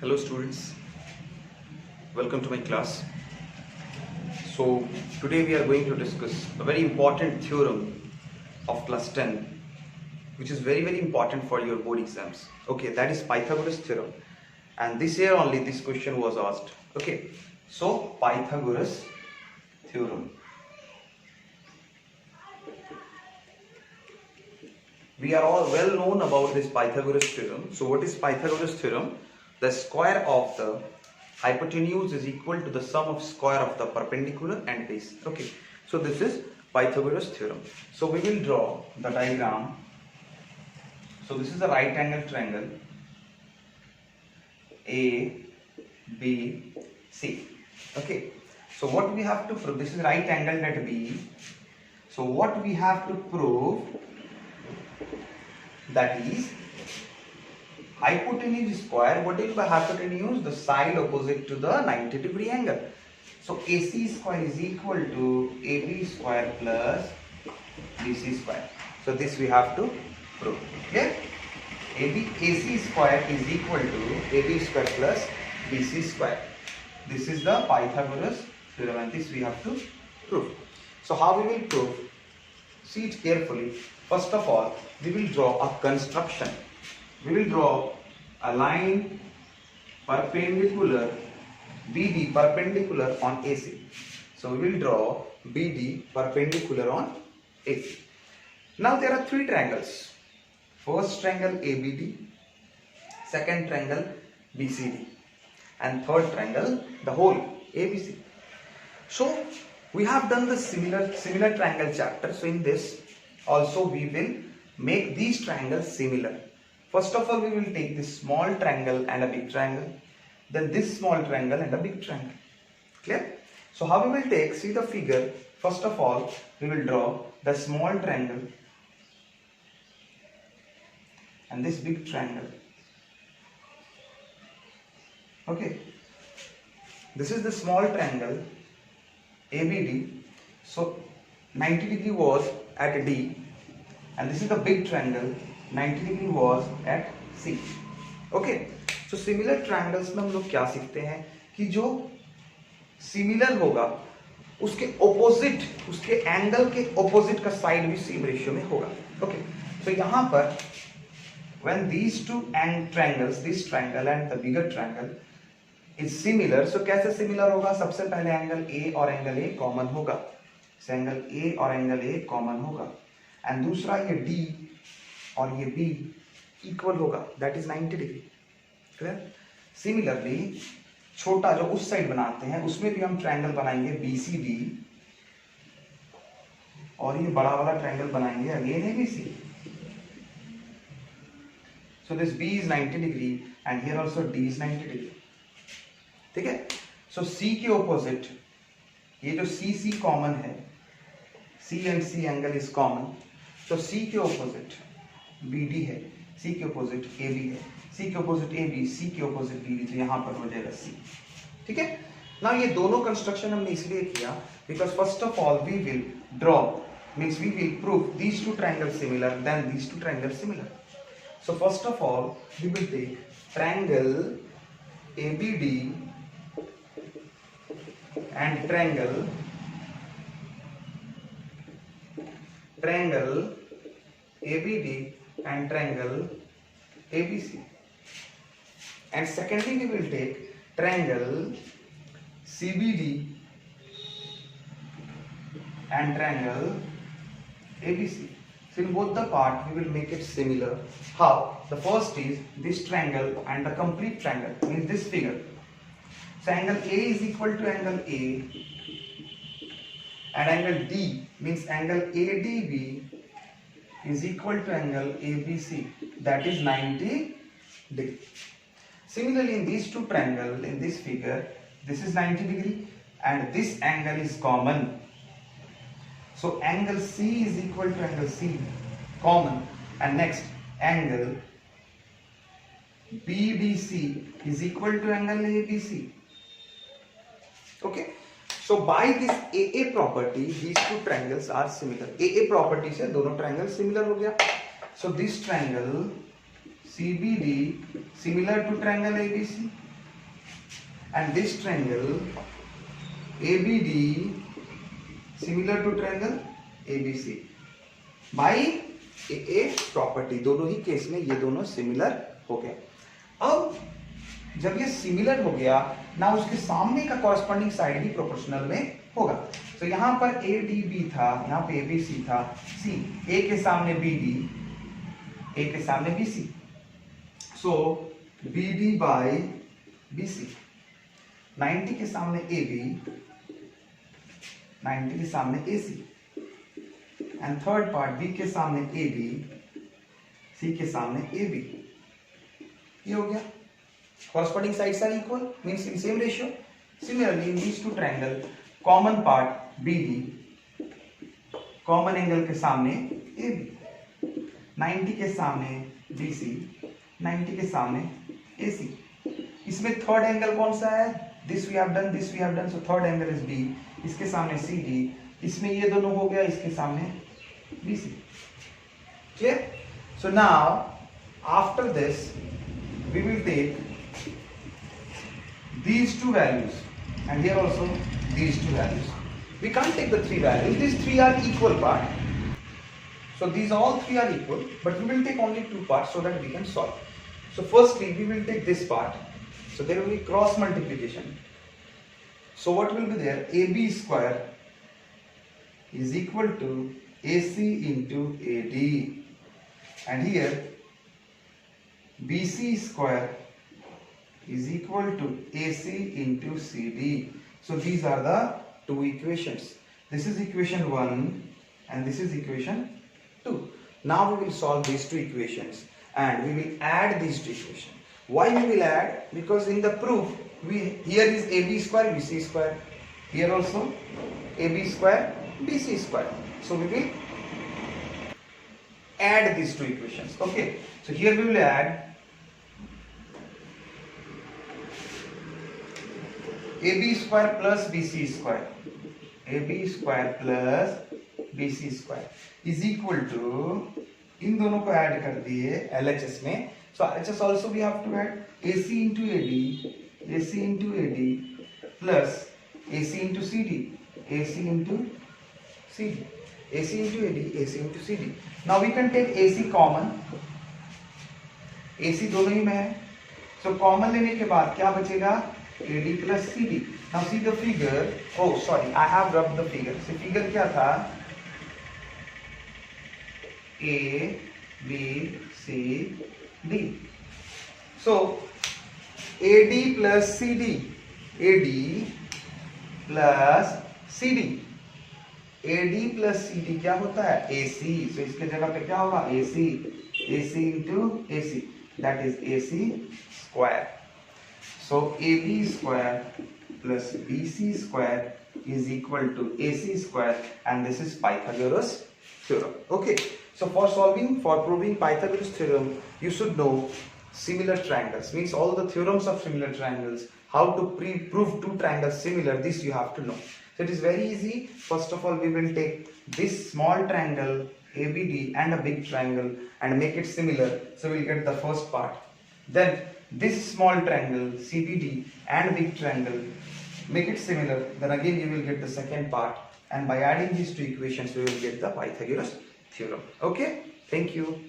Hello students, welcome to my class. So today we are going to discuss a very important theorem of class 10 which is very important for your board exams. Okay, that is Pythagoras theorem, and this year only this question was asked. Okay, so Pythagoras theorem. We are all well known about this Pythagoras theorem. So what is Pythagoras theorem? The square of the hypotenuse is equal to the sum of square of the perpendicular and base. Okay, so this is Pythagoras theorem. So we will draw the diagram. So this is a right angle triangle A, B, C. Okay, so what we have to prove, this is right angle at B. So what we have to prove, that is hypotenuse square. What is by hypotenuse? The side opposite to the 90-degree angle. So AC square is equal to AB square plus BC square. So this we have to prove. Okay? AC square is equal to AB square plus BC square. This is the Pythagoras theorem, and this we have to prove. So how we will prove? See it carefully. First of all, we will draw a construction. We will draw a line perpendicular, BD perpendicular on AC. So we will draw BD perpendicular on AC. Now there are three triangles. First triangle ABD, second triangle BCD, and third triangle the whole ABC. So we have done the similar triangle chapter. So in this also we will make these triangles similar. First of all, we will take this small triangle and a big triangle, then this small triangle and a big triangle. Clear? So how we will take, see the figure. First of all, we will draw the small triangle and this big triangle. Okay, this is the small triangle ABD. So 90-degree was at D, and this is the big triangle, 90-degree was at C. Okay, so similar triangles में हम लोग क्या सीखते हैं कि जो similar होगा उसके ऑपोजिट, उसके एंगल के ऑपोजिट का साइड भी सेम रेशियो में होगा. ओके, so यहाँ पर when these two triangles, this triangle and the bigger triangle is similar, so कैसे सिमिलर होगा? सबसे पहले एंगल A और एंगल A कॉमन होगा. So एंगल A और एंगल A कॉमन होगा, एंड दूसरा ये D और ये B इक्वल होगा, that is 90 degree. Clear? Similarly छोटा जो उस साइड बनाते हैं उसमें भी हम ट्रायंगल बनाएंगे BCD, और ये बड़ा वाला ट्रायंगल बनाएंगे again ABC. So this B is 90 degree and here also D is 90 degree. ठीक है? सो C के ऑपोजिट, ये जो C कॉमन है, C and C angle is common, तो C के ऑपोजिट BD है, C के ऑपोजिट AB है, C के ऑपोजिट AB, C के ऑपोजिट BD, तो यहाँ पर हो जाएगा C. ठीक है? ना ये दोनों कंस्ट्रक्शन हमने इसलिए किया because first of all we will draw, means we will prove these two triangle similar then these two triangle similar. So first of all we will take triangle ABD and triangle ABD and triangle ABC, and secondly we will take triangle CBD and triangle ABC. So in both the part we will make it similar. How? The first is this triangle and the complete triangle, means this figure. So angle A is equal to angle A, and angle D means angle ADB is equal to angle ABC, that is 90 degree. Similarly in these two triangles, in this figure, this is 90 degree and this angle is common. So angle C is equal to angle C, common, and next angle BBC is equal to angle ABC. Okay, so by this AA property, these two triangles are similar. AA property से दोनों triangles similar हो गया. So this triangle CBD similar to triangle ABC. and this triangle ABD similar to triangle ABC by a property. दोनों ही case में ये दोनों similar हो गए. अब जब ये सिमिलर हो गया ना, उसके सामने का कॉरस्पॉन्डिंग साइड भी प्रोपोर्शनल में होगा. तो यहां पर ADB था, यहां पे ABC था, C A के सामने BD, A के सामने BC, सो BD बाय BC, 90 के सामने AB, 90 के सामने AC, and third part B के सामने AB, C के सामने AB. ये हो गया. Corresponding sides are equal, means in same ratio. Similarly, in these two triangle, common part BD, common angle के सामने AB, 90 के सामने BC, 90 के सामने AC. इसमें थर्ड एंगल कौन सा है? This we have done, this we have done, so third angle is B. इसके सामने CD, इसमें ये दोनों हो गया, इसके सामने BC. Clear? So now, after this, we will take these two values and here also these two values. We can't take the three values. These three are equal part. So these all three are equal, but we will take only two parts so that we can solve. So firstly, we will take this part. So there will be cross multiplication. So what will be there? AB square is equal to AC into AD, and here BC square is equal to AC into CD. So these are the two equations. This is equation 1 and this is equation 2. Now we will solve these two equations and we will add these two equations. Why we will add? Because in the proof, here is AB square, BC square. Here also AB square, BC square. So we will add these two equations. Okay. So here we will add AB square plus BC square. AB square plus BC square is equal to, इन दोनों को add कर दिए LHS में. So LHS also we have to add AC into AD, AC into AD plus AC into CD, AC into CD, AC into AD, AC into CD. Now we can take AC common. AC दोनों ही में है. So common लेने के बाद क्या बचेगा? AD plus CD. Now see the figure. Oh sorry, I have rubbed the figure. So figure क्या था? A, B, C, D. So AD plus CD, AD plus CD, AD plus CD क्या होता है? AC. So इसके जगह पे क्या होगा? AC, AC into AC. That is AC square. So AB square plus BC square is equal to AC square, and this is Pythagoras theorem. Okay. So for proving Pythagoras theorem, you should know similar triangles. Means all the theorems of similar triangles. How to prove two triangles similar, this you have to know. So it is very easy. First of all, we will take this small triangle ABD and a big triangle and make it similar. So we will get the first part. Then this small triangle CBD and big triangle, make it similar. Then again you will get the second part. And by adding these two equations, we will get the Pythagoras theorem. Okay? Thank you.